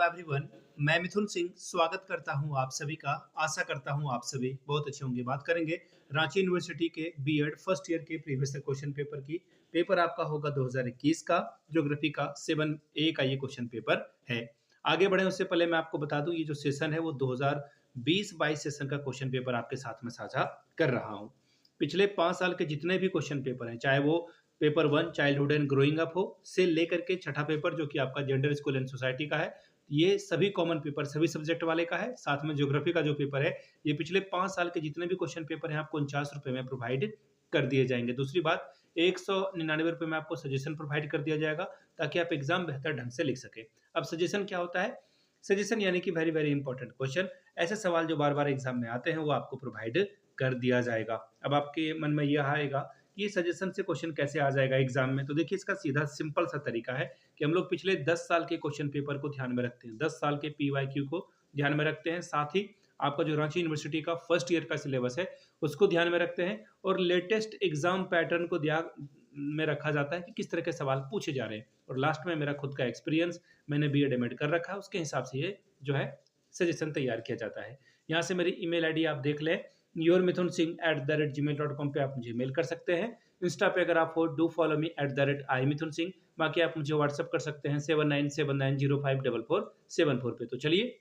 Everyone. मैं मिथुन सिंह स्वागत करता हूं आप सभी का। आशा करता हूं आप सभी बहुत अच्छे होंगे। बात करेंगे रांची यूनिवर्सिटी के बीएड फर्स्ट ईयर के प्रीवियस क्वेश्चन पेपर की। पेपर आपका होगा 2021 का। ज्योग्राफी का 7A का ये क्वेश्चन पेपर है। आगे बढ़े उससे पहले मैं आपको बता दूं, ये जो सेशन है वो 2020-22 सेशन का क्वेश्चन पेपर आपके साथ में साझा कर रहा हूँ। पिछले 5 साल के जितने भी क्वेश्चन पेपर हैं, चाहे वो paper 1 childhood and growing up हो से लेकर के छठा पेपर जो कि आपका जेंडर स्कूल एंड सोसाइटी का है, ये सभी कॉमन पेपर सभी सब्जेक्ट वाले का है। साथ में ज्योग्राफी का जो पेपर है, ये पिछले 5 साल के जितने भी क्वेश्चन पेपर हैं आपको 49 रुपए में प्रोवाइड कर दिए जाएंगे। दूसरी बात, 199 रुपए में आपको सजेशन प्रोवाइड कर दिया जाएगा ताकि आप एग्जाम बेहतर ढंग से लिख सके। अब सजेशन क्या होता है? सजेशन यानी कि वेरी वेरी इंपॉर्टेंट क्वेश्चन, ऐसे सवाल जो बार बार एग्जाम में आते हैं वो आपको प्रोवाइड कर दिया जाएगा। अब आपके मन में यह आएगा कि ये सजेशन से क्वेश्चन कैसे आ जाएगा एग्जाम में, तो देखिए इसका सीधा सिंपल सा तरीका है कि हम लोग पिछले 10 साल के क्वेश्चन पेपर को ध्यान में रखते हैं, 10 साल के PYQ को ध्यान में रखते हैं, साथ ही आपका जो रांची यूनिवर्सिटी का फर्स्ट ईयर का सिलेबस है उसको ध्यान में रखते हैं, और लेटेस्ट एग्जाम पैटर्न को ध्यान में रखा जाता है कि किस तरह के सवाल पूछे जा रहे हैं। और लास्ट में मेरा खुद का एक्सपीरियंस, मैंने बीएड एमएड कर रखा है, उसके हिसाब से ये जो है सजेशन तैयार किया जाता है। यहाँ से मेरी ईमेल आईडी आप देख लें, yourmithunsingh@gmail.com पे आप मुझे मेल कर सकते हैं। इंस्टा पे अगर आप हो, डू फॉलो मी @imithunsingh। बाकी आप मुझे व्हाट्सअप कर सकते हैं 7979054474 पे। तो चलिए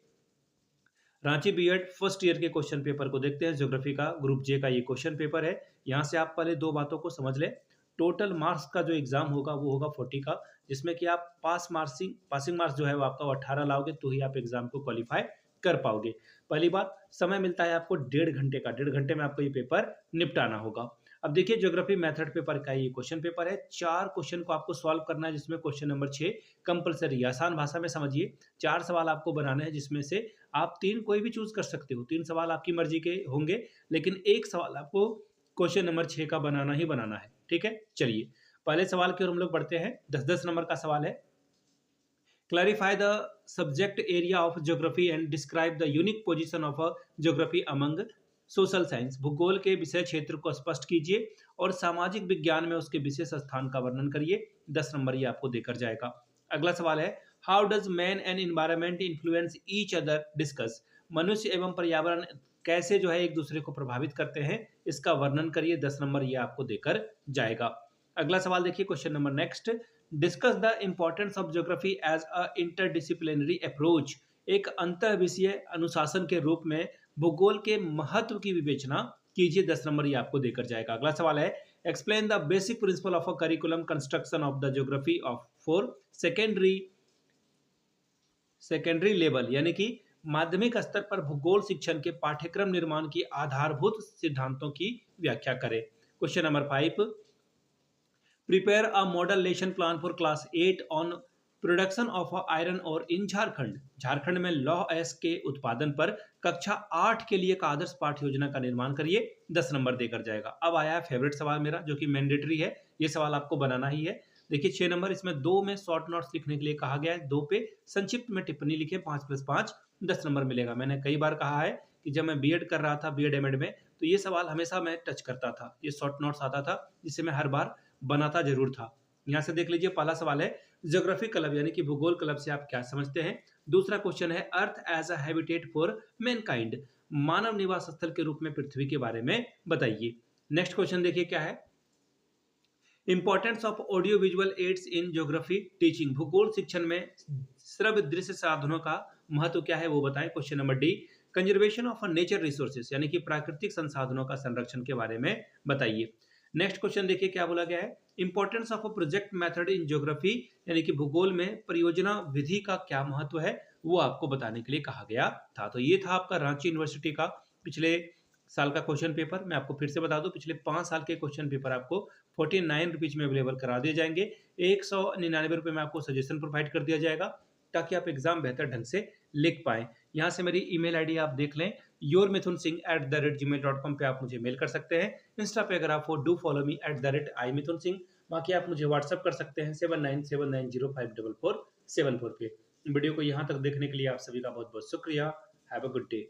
रांची बीएड फर्स्ट ईयर के क्वेश्चन पेपर को देखते हैं। ज्योग्राफी का ग्रुप जे का ये क्वेश्चन पेपर है। यहाँ से आप पहले दो बातों को समझ लें। टोटल मार्क्स का जो एग्जाम होगा वो होगा 40 का, जिसमें कि आप पासिंग मार्क्स जो है वो आपका 18 लाओगे तो ही आप एग्जाम को क्वालिफाई कर पाओगे। पहली बात, समय मिलता है आपको 1.5 घंटे का, 1.5 घंटे में आपको ये पेपर निपटाना होगा। अब देखिए ज्योग्राफी मेथड पेपर का ये क्वेश्चन पेपर है। 4 क्वेश्चन को आपको सॉल्व करना है, जिसमें क्वेश्चन नंबर 6 कंपलसरी, आसान भाषा में समझिए। 4 सवाल आपको बनाने हैं, जिसमें से आप 3 कोई भी चूज कर सकते हो, 3 सवाल आपकी मर्जी के होंगे, लेकिन एक सवाल आपको क्वेश्चन नंबर 6 का बनाना ही बनाना है। ठीक है, चलिए पहले सवाल की ओर हम लोग बढ़ते हैं। 10-10 नंबर का सवाल है। Clarify the subject area of geography and describe the unique position of a geography among social science. भूगोल के विषय क्षेत्र को स्पष्ट कीजिए और सामाजिक विज्ञान में उसके विशेष स्थान का वर्णन करिए। 10 नंबर ये आपको देकर जाएगा। अगला सवाल है, how does man and environment influence each other, discuss. मनुष्य एवं पर्यावरण कैसे जो है एक दूसरे को प्रभावित करते हैं, इसका वर्णन करिए। 10 नंबर ये आपको देकर जाएगा। अगला सवाल देखिए, question number next, discuss the importance of geography as a interdisciplinary approach. एक अंतर विषय अनुशासन के रूप में भूगोल के महत्व की विवेचना कीजिए। 10 नंबर ये आपको देकर जाएगा। अगला सवाल है, explain the basic principle of a curriculum construction of the geography of for secondary level, यानी कि माध्यमिक स्तर पर भूगोल शिक्षण के पाठ्यक्रम निर्माण की आधारभूत सिद्धांतों की व्याख्या करें। Question number 5, prepare a model lesson plan for class 8 on production of iron और इन झारखंड। झारखंड में लौह अयस्क के उत्पादन पर कक्षा 8 के लिए एक आदर्श पाठ्य योजना का निर्माण करिए। 10 नंबर देकर जाएगा। अब आया है फेवरेट सवाल मेरा, जो कि मैंडेटरी है, ये सवाल आपको बनाना ही है। देखिए 6 नंबर, इसमें 2 में शॉर्ट नोट्स लिखने के लिए कहा गया है, 2 पे संक्षिप्त में टिप्पणी लिखे, 5+5 10 नंबर मिलेगा। मैंने कई बार कहा है कि जब मैं बीएड कर रहा था, बीएड एमएड में, तो ये सवाल हमेशा मैं टच करता था, ये शॉर्ट नोट्स आता था, जिसे मैं हर बार बनाता जरूर था। यहाँ से देख लीजिए, पहला सवाल है, ज्योग्राफी क्लब यानी कि भूगोल क्लब से आप क्या समझते हैं। दूसरा क्वेश्चन है, earth as a habitat for mankind, मानव निवास स्थल के रूप में पृथ्वी के बारे में बताइए। नेक्स्ट क्वेश्चन देखिए क्या है, importance of audio visual aids in geography teaching, भूगोल शिक्षण में श्रव्य दृश्य साधनों का महत्व क्या है वो बताएं। Question number D, conservation of nature resources, यानी कि प्राकृतिक संसाधनों का संरक्षण के बारे में बताइए। नेक्स्ट क्वेश्चन देखिए क्या बोला गया है, importance of a project method in geography, यानी कि भूगोल में परियोजना विधि का क्या महत्व है वो आपको बताने के लिए कहा गया था। तो ये था आपका रांची यूनिवर्सिटी का पिछले साल का क्वेश्चन पेपर। मैं आपको फिर से बता दूं, पिछले 5 साल के क्वेश्चन पेपर आपको 49 रुपीज में अवेलेबल करा दिए जाएंगे। 199 रुपये में आपको सजेशन प्रोवाइड कर दिया जाएगा ताकि आप एग्जाम बेहतर ढंग से लिख पाए। यहाँ से मेरी ईमेल आईडी आप देख लें, yourmithunsingh@gmail.com पे आप मुझे मेल कर सकते हैं। इंस्टा पे अगर आप हो, डू फॉलो मी @imithunsingh। बाकी आप मुझे व्हाट्सअप कर सकते हैं 7979054474 पे। वीडियो को यहाँ तक देखने के लिए आप सभी का बहुत बहुत शुक्रिया। Have a good day.